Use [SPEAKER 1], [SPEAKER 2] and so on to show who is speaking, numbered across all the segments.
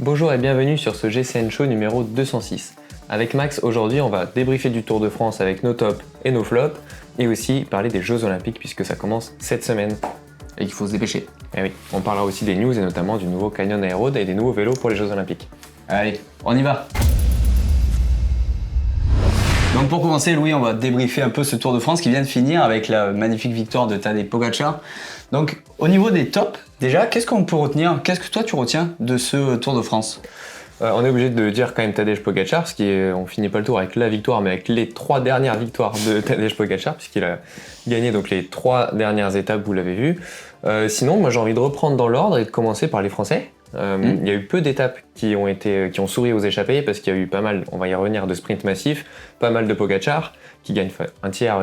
[SPEAKER 1] Bonjour et bienvenue sur ce GCN Show numéro 206. Avec Max, aujourd'hui on va débriefer du Tour de France avec nos tops et nos flops, et aussi parler des Jeux Olympiques puisque ça commence cette semaine.
[SPEAKER 2] Et qu'il faut se dépêcher.
[SPEAKER 1] Et oui, on parlera aussi des news et notamment du nouveau Canyon Aero et des nouveaux vélos pour les Jeux Olympiques.
[SPEAKER 2] Allez, on y va. Donc pour commencer, Louis, on va débriefer un peu ce Tour de France qui vient de finir avec la magnifique victoire de Tadej Pogačar. Donc au niveau des tops, déjà, qu'est-ce qu'on peut retenir? Qu'est-ce que toi tu retiens de ce Tour de France?
[SPEAKER 1] On est obligé de dire quand même Tadej Pogačar, parce qu'on finit pas le tour avec la victoire, mais avec les 3 dernières victoires de Tadej Pogačar, puisqu'il a gagné donc les 3 dernières étapes, vous l'avez vu. Sinon, moi j'ai envie de reprendre dans l'ordre et de commencer par les Français. Il y a eu peu d'étapes qui ont souri aux échappées, parce qu'il y a eu pas mal, on va y revenir, de sprint massifs, pas mal de Pogačar, qui gagne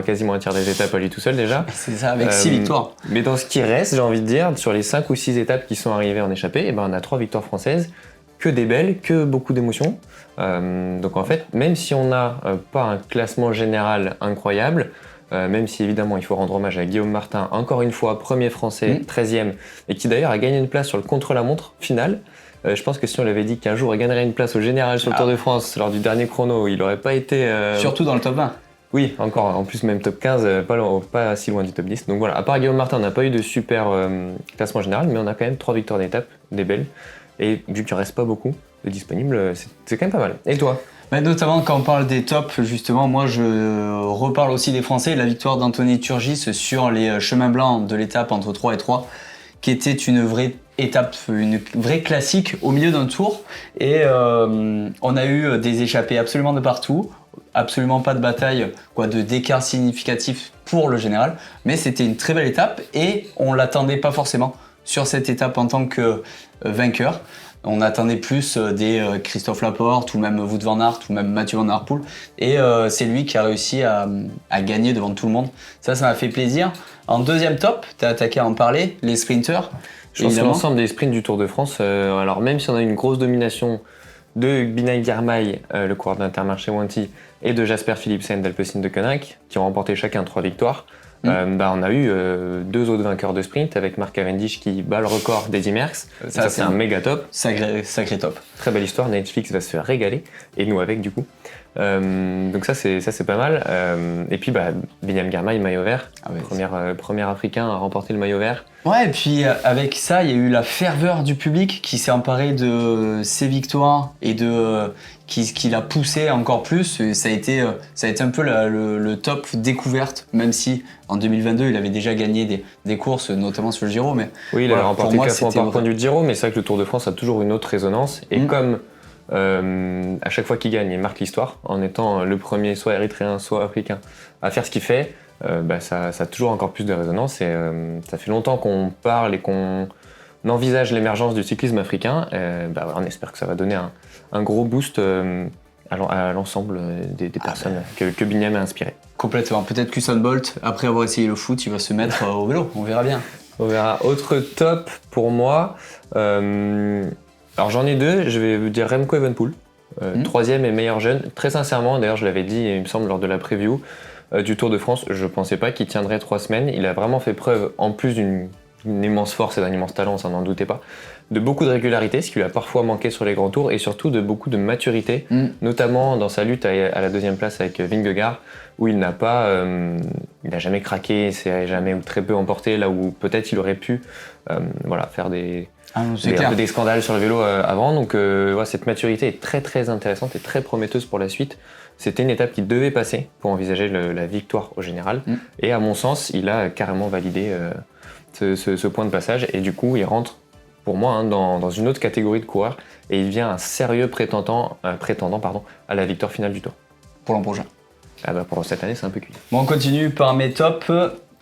[SPEAKER 1] quasiment un tiers des étapes à lui tout seul déjà.
[SPEAKER 2] C'est ça, avec 6 victoires.
[SPEAKER 1] Mais dans ce qui reste, j'ai envie de dire, sur les 5 ou 6 étapes qui sont arrivées en échappée, on a 3 victoires françaises, que des belles, que beaucoup d'émotions. Donc en fait, même si on n'a pas un classement général incroyable, même si évidemment il faut rendre hommage à Guillaume Martin, encore une fois, premier français, 13e, et qui d'ailleurs a gagné une place sur le contre-la-montre finale. Je pense que si on l'avait dit qu'un jour il gagnerait une place au général sur le Tour de France lors du dernier chrono, il n'aurait pas été...
[SPEAKER 2] Surtout dans le top 20.
[SPEAKER 1] Oui, encore, en plus même top 15, pas si loin du top 10. Donc voilà, à part Guillaume Martin, on n'a pas eu de super classement général, mais on a quand même 3 victoires d'étape, des belles. Et vu qu'il ne reste pas beaucoup de disponibles, c'est quand même pas mal. Et toi ?
[SPEAKER 2] Notamment quand on parle des tops, justement, moi je reparle aussi des Français. La victoire d'Anthony Turgis sur les chemins blancs de l'étape entre 3 et 3, qui était une vraie étape, une vraie classique au milieu d'un tour. Et on a eu des échappées absolument de partout, absolument pas de bataille, d'écart significatif pour le général. Mais c'était une très belle étape et on l'attendait pas forcément sur cette étape en tant que vainqueur. On attendait plus des Christophe Laporte ou même Wout van Aert ou même Mathieu Van Der Poel. Et c'est lui qui a réussi à gagner devant tout le monde. Ça m'a fait plaisir. En deuxième top, tu as attaqué à en parler, les sprinters.
[SPEAKER 1] Je pense que l'ensemble des sprints du Tour de France, alors même si on a une grosse domination de Binaim Girmay, le coureur d'Intermarché Wanty, et de Jasper Philipsen d'Alpecin de Koninck, qui ont remporté chacun 3 victoires, on a eu 2 autres vainqueurs de sprint avec Mark Cavendish qui bat le record d'Eddy Merckx. Ça c'est un méga top.
[SPEAKER 2] Sacré top.
[SPEAKER 1] Très belle histoire, Netflix va se faire régaler, et nous avec du coup. Donc ça c'est pas mal. Et puis Binaim Girmay, maillot vert, premier africain à remporter le maillot vert.
[SPEAKER 2] Ouais, et puis avec ça, il y a eu la ferveur du public qui s'est emparé de ses victoires et qui l'a poussé encore plus. Ça a été un peu le top découverte, même si en 2022 il avait déjà gagné des courses, notamment sur le Giro. Mais
[SPEAKER 1] oui, il avait remporté 4 points par point du Giro, mais c'est vrai que le Tour de France a toujours une autre résonance. Et comme à chaque fois qu'il gagne, il marque l'histoire en étant le premier, soit érythréen, soit africain, à faire ce qu'il fait. Ça a toujours encore plus de résonance et ça fait longtemps qu'on parle et qu'on envisage l'émergence du cyclisme africain. On espère que ça va donner un gros boost à l'ensemble des personnes que Binaim a inspiré.
[SPEAKER 2] Complètement. Peut-être qu'Usain Bolt, après avoir essayé le foot, il va se mettre au vélo. On verra bien.
[SPEAKER 1] On verra. Autre top pour moi. Alors j'en ai 2. Je vais vous dire Remco Evenepoel, 3e et meilleur jeune. Très sincèrement, d'ailleurs je l'avais dit, il me semble, lors de la preview du Tour de France, je pensais pas qu'il tiendrait 3 semaines. Il a vraiment fait preuve, en plus d'une immense force et d'un immense talent, ça n'en doutait pas, de beaucoup de régularité, ce qui lui a parfois manqué sur les grands tours, et surtout de beaucoup de maturité, notamment dans sa lutte à la 2e place avec Vingegaard, où il n'a jamais craqué, s'est jamais ou très peu emporté, là où peut-être il aurait pu faire un peu des scandales sur le vélo avant. Donc cette maturité est très très intéressante et très prometteuse pour la suite. C'était une étape qu'il devait passer pour envisager la victoire au général. Et à mon sens, il a carrément validé ce point de passage. Et du coup, il rentre, pour moi, dans une autre catégorie de coureurs. Et il devient un sérieux prétendant à la victoire finale du Tour.
[SPEAKER 2] Pour l'an prochain.
[SPEAKER 1] Pour cette année, c'est un peu cuit.
[SPEAKER 2] Bon, on continue par mes tops.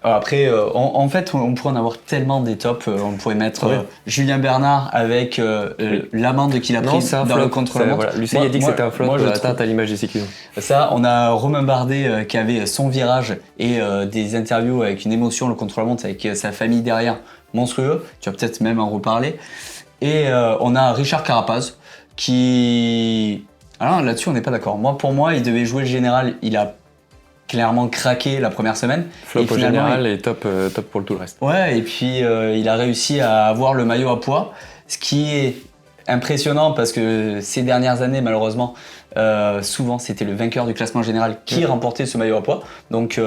[SPEAKER 2] Après, en fait, on pourrait en avoir tellement des tops. On pourrait mettre Julien Bernard avec l'amende qu'il a prise dans le contre-la-montre.
[SPEAKER 1] Voilà. Lucien a dit que c'était un flop atteinte à l'image du cyclisme.
[SPEAKER 2] Ça, on a Romain Bardet qui avait son virage et des interviews avec une émotion, le contre-la-montre avec sa famille derrière, monstrueux. Tu vas peut-être même en reparler. Et on a Richard Carapaz qui... Alors là-dessus, on n'est pas d'accord. Pour moi, il devait jouer le général. Il a clairement craqué la première semaine.
[SPEAKER 1] Flop au général et top pour tout le reste.
[SPEAKER 2] Ouais, et puis il a réussi à avoir le maillot à poids, ce qui est impressionnant parce que ces dernières années, malheureusement, souvent c'était le vainqueur du classement général qui remportait ce maillot à pois. Donc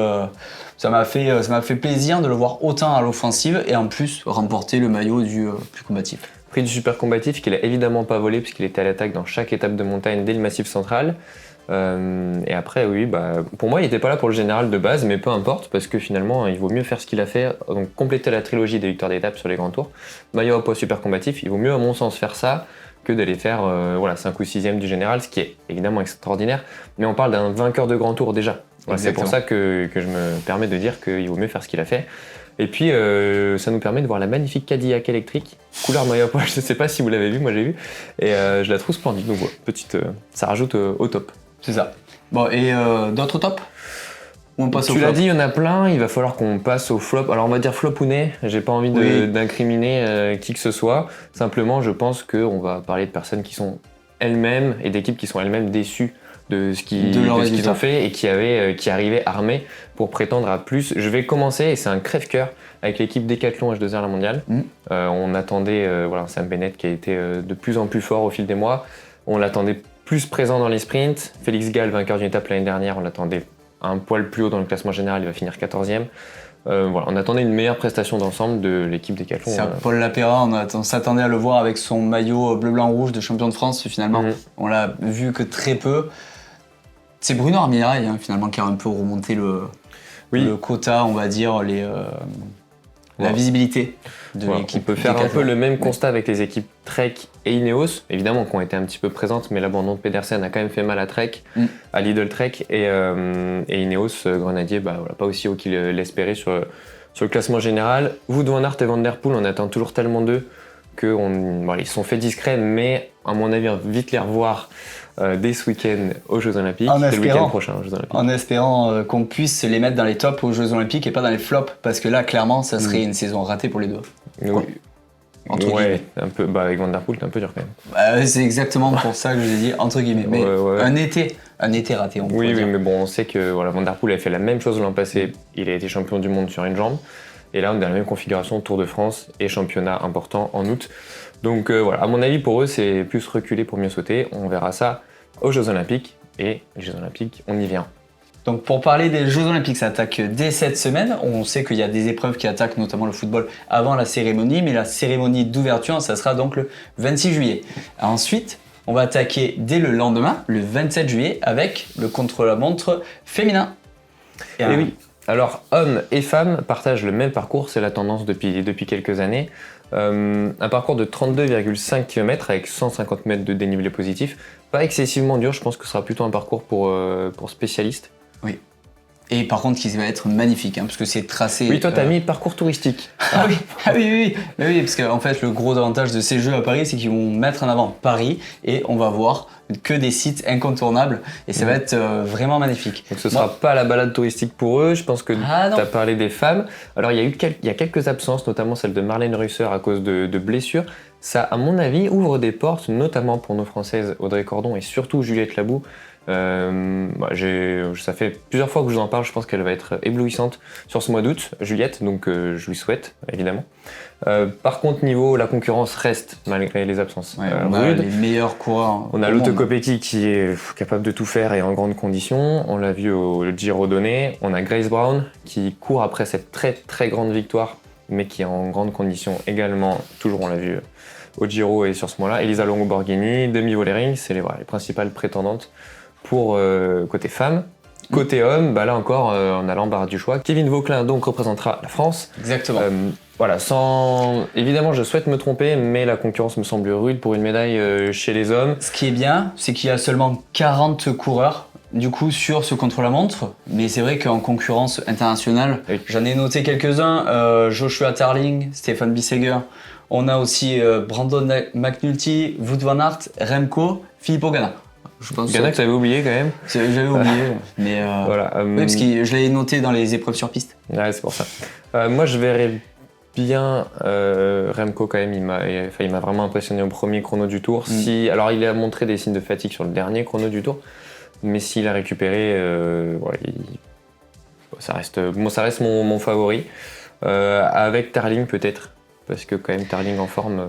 [SPEAKER 2] ça m'a fait plaisir de le voir autant à l'offensive et en plus remporter le maillot du plus combatif.
[SPEAKER 1] Prix du super combatif qu'il a évidemment pas volé puisqu'il était à l'attaque dans chaque étape de montagne dès le massif central. Et après, oui, pour moi, il n'était pas là pour le général de base, mais peu importe, parce que finalement, il vaut mieux faire ce qu'il a fait, donc compléter la trilogie des victoires d'étape sur les grands tours. Maillot à pois super combatif, il vaut mieux, à mon sens, faire ça que d'aller faire 5 ou 6e du général, ce qui est évidemment extraordinaire, mais on parle d'un vainqueur de grand tour déjà. Voilà, c'est pour ça que je me permets de dire qu'il vaut mieux faire ce qu'il a fait. Et puis, ça nous permet de voir la magnifique Cadillac électrique, couleur maillot à pois, je ne sais pas si vous l'avez vu, moi j'ai vu, et je la trouve splendide, donc voilà, ça rajoute au top.
[SPEAKER 2] C'est ça. Bon, et d'autres tops? Ou on passe au flop?
[SPEAKER 1] Tu l'as dit, il y en a plein, il va falloir qu'on passe au flop. Alors on va dire flop ou nez, j'ai pas envie d'incriminer qui que ce soit. Simplement, je pense qu'on va parler de personnes qui sont elles-mêmes et d'équipes qui sont elles-mêmes déçues de ce qu'ils ont fait et qui arrivaient armés pour prétendre à plus. Je vais commencer, et c'est un crève-cœur, avec l'équipe Decathlon H2R La Mondiale. On attendait Sam Bennett qui a été de plus en plus fort au fil des mois. On l'attendait plus présent dans les sprints. Félix Gall, vainqueur d'une étape l'année dernière, on l'attendait un poil plus haut dans le classement général, il va finir 14e. On attendait une meilleure prestation d'ensemble de l'équipe Decathlon.
[SPEAKER 2] Paul Lapéra, on s'attendait à le voir avec son maillot bleu-blanc-rouge de champion de France, finalement. On l'a vu que très peu. C'est Bruno Armirail, finalement, qui a un peu remonté le quota, on va dire, la visibilité de l'équipe.
[SPEAKER 1] On peut faire un peu le même constat avec les équipes Trek et Ineos, évidemment, qui ont été un petit peu présentes, mais l'abandon de Pedersen a quand même fait mal à Trek, à Lidl Trek, et Ineos, Grenadier, pas aussi haut qu'il l'espérait sur le classement général. Wout van Aert et Van Der Poel, on attend toujours tellement d'eux qu'ils se sont fait discrets, mais à mon avis, on va vite les revoir dès ce week-end aux Jeux Olympiques, dès le week-end prochain aux Jeux Olympiques.
[SPEAKER 2] En espérant qu'on puisse les mettre dans les tops aux Jeux Olympiques et pas dans les flops, parce que là, clairement, ça serait une saison ratée pour les deux.
[SPEAKER 1] Oui. Un peu. Avec Van Der Poel, c'est un peu dur quand
[SPEAKER 2] même. C'est exactement pour ça que je l'ai dit entre guillemets. Mais un été raté, on peut dire.
[SPEAKER 1] Oui, mais bon, on sait que Van Der Poel a fait la même chose l'an passé. Il a été champion du monde sur une jambe. Et là, on est dans la même configuration, Tour de France et championnat important en août. Donc à mon avis, pour eux, c'est plus reculer pour mieux sauter. On verra ça aux Jeux Olympiques. Et les Jeux Olympiques, on y vient.
[SPEAKER 2] Donc pour parler des Jeux Olympiques, ça attaque dès cette semaine. On sait qu'il y a des épreuves qui attaquent, notamment le football, avant la cérémonie. Mais la cérémonie d'ouverture, ça sera donc le 26 juillet. Ensuite, on va attaquer dès le lendemain, le 27 juillet, avec le contre-la-montre féminin.
[SPEAKER 1] Et oui. Alors, hommes et femmes partagent le même parcours, c'est la tendance depuis quelques années. Un parcours de 32,5 km avec 150 mètres de dénivelé positif. Pas excessivement dur, je pense que ce sera plutôt un parcours pour spécialistes.
[SPEAKER 2] Oui. Et par contre, qui va être magnifique, parce que c'est tracé...
[SPEAKER 1] Oui, toi, t'as mis parcours touristique.
[SPEAKER 2] Oui, parce qu'en fait, le gros avantage de ces Jeux à Paris, c'est qu'ils vont mettre en avant Paris et on va voir que des sites incontournables et ça va être vraiment magnifique.
[SPEAKER 1] Donc ce sera pas la balade touristique pour eux, je pense que tu as parlé des femmes. Alors il y a quelques absences, notamment celle de Marlène Reusser à cause de blessures. Ça, à mon avis, ouvre des portes, notamment pour nos Françaises Audrey Cordon et surtout Juliette Labou. Ça fait plusieurs fois que je vous en parle, je pense qu'elle va être éblouissante sur ce mois d'août, Juliette, donc je lui souhaite, évidemment. Par contre, la concurrence reste malgré les absences.
[SPEAKER 2] On a les meilleurs coureurs.
[SPEAKER 1] On a Lotte Kopecky qui est capable de tout faire et en grande condition. On l'a vu au Giro Donné. On a Grace Brown qui court après cette très très grande victoire, mais qui est en grande condition également. Toujours, on l'a vu au Giro et sur ce mois-là. Elisa Longo-Borghini, Demi Vollering, c'est les principales prétendantes pour côté femmes. Côté homme, là encore, on a l'embarras du choix. Kevin Vauquelin donc représentera la France.
[SPEAKER 2] Exactement.
[SPEAKER 1] Évidemment, je souhaite me tromper, mais la concurrence me semble rude pour une médaille chez les hommes.
[SPEAKER 2] Ce qui est bien, c'est qu'il y a seulement 40 coureurs du coup sur ce contre-la-montre, mais c'est vrai qu'en concurrence internationale, j'en ai noté quelques-uns, Joshua Tarling, Stefan Bissegger, on a aussi Brandon McNulty, Wout van Aert, Remco, Filippo Ganna.
[SPEAKER 1] Ganna que tu avais oublié quand même.
[SPEAKER 2] J'avais oublié, mais oui, parce que je l'avais noté dans les épreuves sur piste.
[SPEAKER 1] Ouais, c'est pour ça. Moi, je verrais bien Remco quand même. Il m'a vraiment impressionné au premier chrono du Tour. Alors, il a montré des signes de fatigue sur le dernier chrono du Tour, mais s'il a récupéré, ça reste mon favori. Avec Tarling peut-être parce que quand même Terling en forme.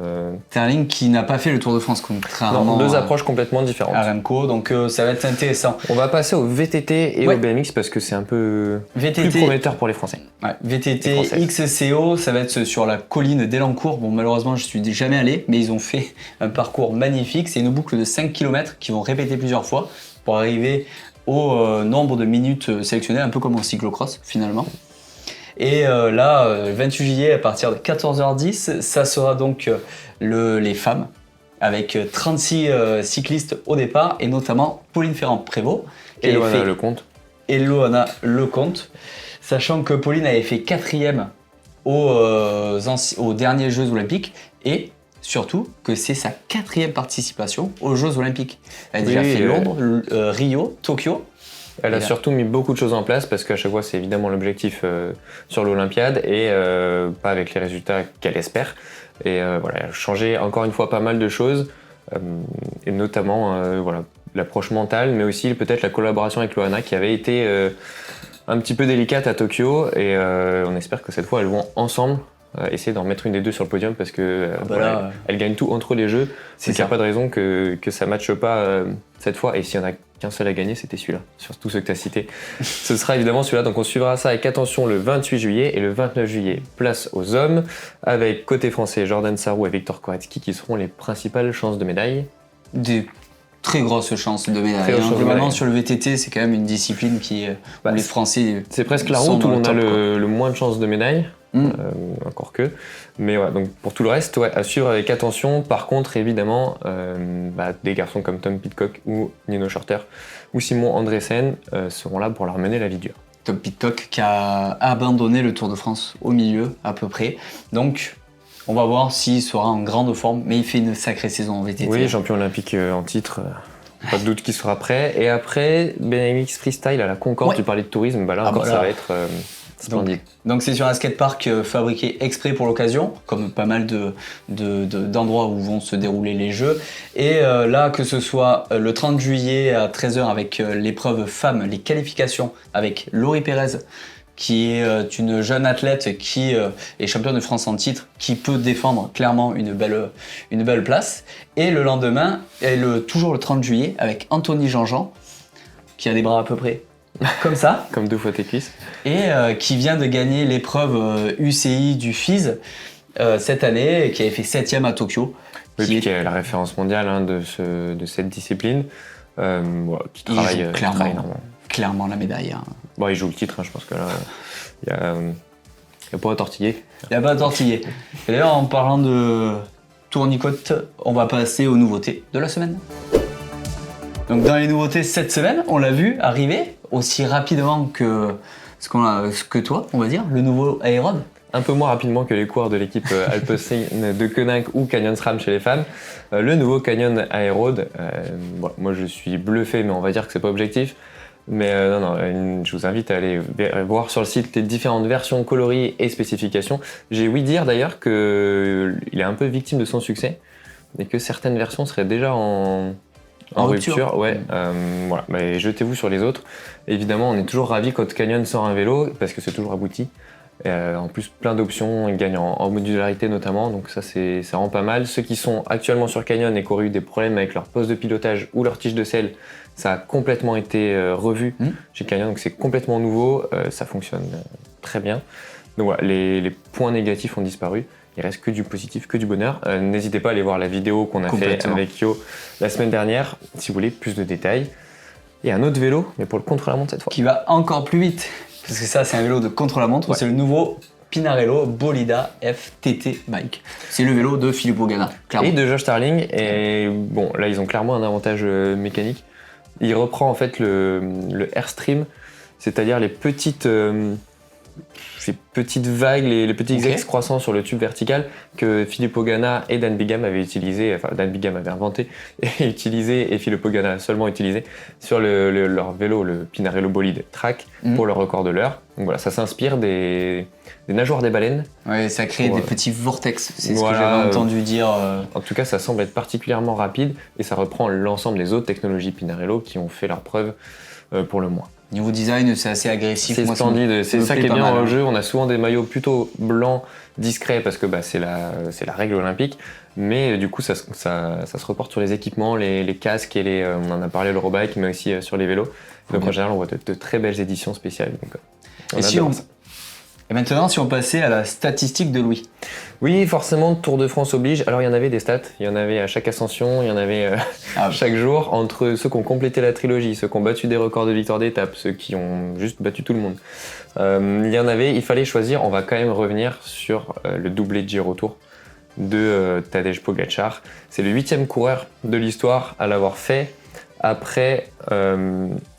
[SPEAKER 2] Terling qui n'a pas fait le Tour de France contrairement
[SPEAKER 1] deux approches complètement différentes.
[SPEAKER 2] À Remco, donc ça va être intéressant.
[SPEAKER 1] On va passer au VTT et au BMX parce que c'est un peu plus prometteur pour les Français.
[SPEAKER 2] Ouais, VTT XCO, ça va être sur la colline d'Elancourt. Bon, malheureusement, je suis jamais allé, mais ils ont fait un parcours magnifique. C'est une boucle de 5 km qu'ils vont répéter plusieurs fois pour arriver au nombre de minutes sélectionnées, un peu comme en cyclocross finalement. Et là, 28 juillet, à partir de 14h10, ça sera donc les femmes, avec 36 cyclistes au départ, et notamment Pauline Ferrand-Prévôt.
[SPEAKER 1] Et Loana Lecomte.
[SPEAKER 2] Et Loana Lecomte, sachant que Pauline avait fait 4e aux derniers Jeux Olympiques, et surtout que c'est sa 4e participation aux Jeux Olympiques. Elle a déjà fait Londres, Rio, Tokyo.
[SPEAKER 1] Elle a surtout mis beaucoup de choses en place parce qu'à chaque fois c'est évidemment l'objectif sur l'Olympiade et pas avec les résultats qu'elle espère. Et voilà, elle a changé encore une fois pas mal de choses et notamment voilà, l'approche mentale mais aussi peut-être la collaboration avec Loana qui avait été un petit peu délicate à Tokyo et on espère que cette fois elles vont ensemble essayer d'en mettre une des deux sur le podium parce que voilà, elle gagne tout entre les jeux. Il n'y a pas de raison que ça ne matche pas cette fois et s'il y en a qu'un seul à gagner, c'était celui-là, sur tous ceux que tu as cités. Ce sera évidemment celui-là, donc on suivra ça avec attention le 28 juillet et le 29 juillet, place aux hommes, avec côté français Jordan Sarrou et Victor Koretsky qui seront les principales chances de médaille.
[SPEAKER 2] Des très grosses chances de médaille. Globalement, sur le VTT, c'est quand même une discipline qui, où les Français.
[SPEAKER 1] C'est presque la route où on a le moins de chances de médaille. Encore que. Mais ouais, donc pour tout le reste, à suivre avec attention. Par contre, évidemment, des garçons comme Tom Pidcock ou Nino Schurter ou Simon Andresen seront là pour leur mener la vie dure.
[SPEAKER 2] Tom Pidcock qui a abandonné le Tour de France au milieu, à peu près. Donc, on va voir s'il sera en grande forme, mais il fait une sacrée saison en VTT.
[SPEAKER 1] Oui, champion olympique en titre. Pas de doute qu'il sera prêt. Et après, BMX Freestyle à la Concorde, tu parlais de tourisme, là encore ça va être splendide.
[SPEAKER 2] Donc c'est sur un skatepark fabriqué exprès pour l'occasion, comme pas mal d'endroits où vont se dérouler les Jeux. Et là, que ce soit le 30 juillet à 13h avec l'épreuve femmes, les qualifications avec Laurie Pérez, qui est une jeune athlète qui est championne de France en titre, qui peut défendre clairement une belle place. Et le lendemain, toujours le 30 juillet, avec Anthony Jean-Jean, qui a des bras à peu près comme ça.
[SPEAKER 1] Comme 2 fois tes cuisses.
[SPEAKER 2] Et qui vient de gagner l'épreuve UCI du FIS cette année, et qui avait fait 7e à Tokyo.
[SPEAKER 1] Oui, qui est la référence mondiale de cette discipline, qui travaille énormément.
[SPEAKER 2] Clairement la médaille.
[SPEAKER 1] Bon, il joue le titre, je pense que là, il n'y a pas à tortiller.
[SPEAKER 2] Il n'y a pas à tortiller. Et d'ailleurs, en parlant de tourniquote, on va passer aux nouveautés de la semaine. Donc dans les nouveautés cette semaine, on l'a vu arriver aussi rapidement que toi, on va dire, le nouveau Aérod.
[SPEAKER 1] Un peu moins rapidement que les coureurs de l'équipe Alpecin de Koenig ou Canyon SRAM chez les femmes. Le nouveau Canyon Aérod, moi je suis bluffé, mais on va dire que c'est pas objectif. Mais je vous invite à aller voir sur le site les différentes versions, coloris et spécifications. J'ai ouï dire d'ailleurs qu'il est un peu victime de son succès et que certaines versions seraient déjà en rupture. Ouais, jetez-vous sur les autres. Évidemment, on est toujours ravis quand Canyon sort un vélo parce que c'est toujours abouti. En plus, plein d'options, ils gagnent en modularité notamment, donc ça c'est vraiment pas mal. Ceux qui sont actuellement sur Canyon et qui auraient eu des problèmes avec leur poste de pilotage ou leur tige de selle, ça a complètement été revu chez Canyon, donc c'est complètement nouveau, ça fonctionne très bien. Donc voilà, les points négatifs ont disparu, il reste que du positif, que du bonheur. N'hésitez pas à aller voir la vidéo qu'on a fait avec Yo la semaine dernière, si vous voulez plus de détails. Et un autre vélo, mais pour le contre-la-montre cette fois.
[SPEAKER 2] Qui va encore plus vite. Parce que ça, c'est un vélo de contre-la-montre, c'est le nouveau Pinarello Bolida FTT Bike. C'est le vélo de Filippo Ganna, clairement.
[SPEAKER 1] Et de Josh Starling. Et bon, là, ils ont clairement un avantage mécanique. Il reprend en fait le Airstream, c'est-à-dire les petites vagues, les petits excroissants sur le tube vertical que Filippo Ganna et Dan Bigham avaient utilisé, enfin Dan Bigham avait inventé et utilisé, et Filippo Ganna a seulement utilisé sur leur vélo, le Pinarello Bolide Track, pour le record de l'heure. Donc voilà, ça s'inspire des nageoires des baleines.
[SPEAKER 2] Ouais, ça crée des petits vortex, c'est ce que j'avais entendu dire.
[SPEAKER 1] En tout cas, ça semble être particulièrement rapide et ça reprend l'ensemble des autres technologies Pinarello qui ont fait leur preuve pour le moins.
[SPEAKER 2] Niveau design, c'est assez agressif.
[SPEAKER 1] C'est
[SPEAKER 2] Moi,
[SPEAKER 1] splendide, c'est
[SPEAKER 2] me
[SPEAKER 1] ça
[SPEAKER 2] plaît
[SPEAKER 1] qui est
[SPEAKER 2] pas
[SPEAKER 1] bien
[SPEAKER 2] mal,
[SPEAKER 1] dans le
[SPEAKER 2] hein.
[SPEAKER 1] jeu. On a souvent des maillots plutôt blancs, discrets, parce que c'est la règle olympique. Mais du coup, ça se reporte sur les équipements, les casques et on en a parlé, le l'Eurobike, mais aussi sur les vélos. Donc en général, on voit de très belles éditions spéciales. Donc,
[SPEAKER 2] Et maintenant, si on passait à la statistique de Louis.
[SPEAKER 1] Oui, forcément, Tour de France oblige. Alors, il y en avait des stats. Il y en avait à chaque ascension, il y en avait chaque jour. Entre ceux qui ont complété la trilogie, ceux qui ont battu des records de victoire d'étape, ceux qui ont juste battu tout le monde. Il fallait choisir. On va quand même revenir sur le doublé de Giro Tour de Tadej Pogačar. C'est le 8e coureur de l'histoire à l'avoir fait après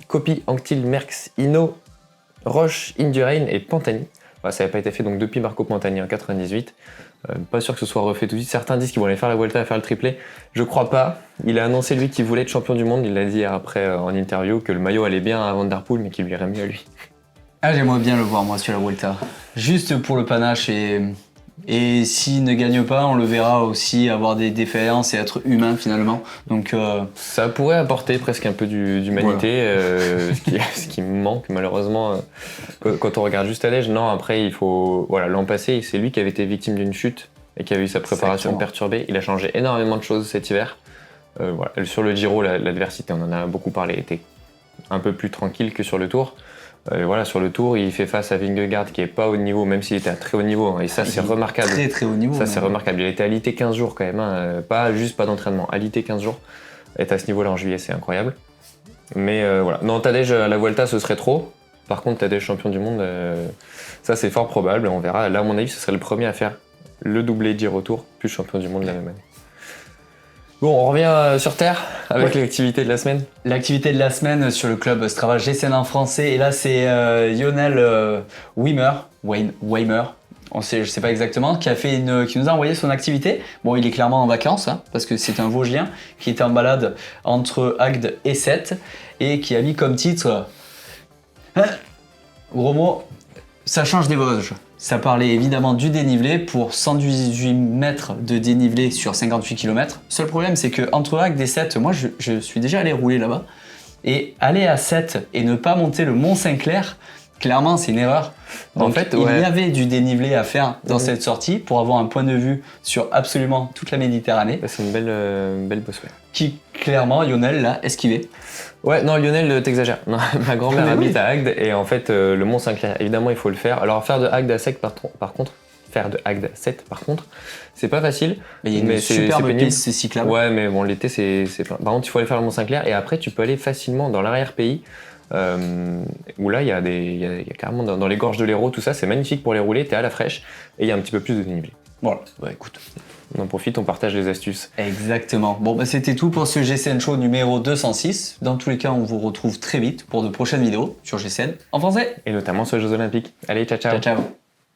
[SPEAKER 1] Coppi, Anctil, Merckx, Hinault, Roche, Indurain et Pantani. Ça n'avait pas été fait donc depuis Marco Pantani en 98. Pas sûr que ce soit refait tout de suite. Certains disent qu'ils vont aller faire la Vuelta, faire le triplé. Je crois pas. Il a annoncé lui qu'il voulait être champion du monde. Il l'a dit après en interview que le maillot allait bien à Van Der Poel mais qu'il lui irait mieux à lui.
[SPEAKER 2] Ah, j'aimerais bien le voir moi sur la Vuelta. Juste pour le panache et s'il ne gagne pas, on le verra aussi avoir des défaillances et être humain finalement. Donc
[SPEAKER 1] ça pourrait apporter presque un peu d'humanité, voilà. Ce qui me manque malheureusement quand on regarde juste Tadej. Non, après il faut l'an passé, c'est lui qui avait été victime d'une chute et qui a eu sa préparation perturbée. Il a changé énormément de choses cet hiver. Sur le Giro, l'adversité, on en a beaucoup parlé, était un peu plus tranquille que sur le Tour. Sur le Tour, il fait face à Vingegaard qui est pas au niveau, même s'il était à très haut niveau, et ça c'est remarquable.
[SPEAKER 2] Très très haut niveau.
[SPEAKER 1] Ça c'est remarquable. Il était alité 15 jours quand même, pas d'entraînement, alité 15 jours. Être à ce niveau-là en juillet, c'est incroyable. Mais non, Tadej à la Vuelta, ce serait trop. Par contre, Tadej champion du monde, ça c'est fort probable. On verra. Là, à mon avis, ce serait le premier à faire le doublé Giro Tour, plus champion du monde la même année. Bon, on revient sur Terre avec l'activité de la semaine. L'activité
[SPEAKER 2] de la semaine sur le club Strava GCN en français. Et là, c'est Lionel Weimer, je sais pas exactement, qui nous a envoyé son activité. Bon, il est clairement en vacances, parce que c'est un Vosgien qui était en balade entre Agde et Sète et qui a mis comme titre gros mot, ça change des Vosges. Ça parlait évidemment du dénivelé pour 118 mètres de dénivelé sur 58 km. Seul problème, c'est qu'entre Agde et Sète, moi je suis déjà allé rouler là-bas. Et aller à Sète et ne pas monter le Mont Saint-Clair, clairement c'est une erreur. Donc, il y avait du dénivelé à faire dans cette sortie pour avoir un point de vue sur absolument toute la Méditerranée.
[SPEAKER 1] C'est une belle bosse,
[SPEAKER 2] Qui clairement, Lionel l'a esquivé.
[SPEAKER 1] Ouais, non, Lionel, t'exagères. Non, ma grand-mère habite à Agde et en fait, le Mont Saint-Clair, évidemment, il faut le faire. Alors, faire de Agde à Sète, par contre, c'est pas facile.
[SPEAKER 2] Mais il y a une superbe piste, c'est cyclable.
[SPEAKER 1] Ouais, mais bon, l'été, c'est plein. Par contre, il faut aller faire le Mont Saint-Clair et après, tu peux aller facilement dans l'arrière-pays. Où là, il y a carrément dans les gorges de l'Hérault, tout ça, c'est magnifique pour les rouler, t'es à la fraîche et il y a un petit peu plus de dénivelé.
[SPEAKER 2] Voilà, écoute.
[SPEAKER 1] On en profite, on partage les astuces.
[SPEAKER 2] Exactement. Bon, c'était tout pour ce GCN Show numéro 206. Dans tous les cas, on vous retrouve très vite pour de prochaines vidéos sur GCN en français.
[SPEAKER 1] Et notamment sur les Jeux Olympiques. Allez, ciao, ciao.
[SPEAKER 2] Ciao, ciao.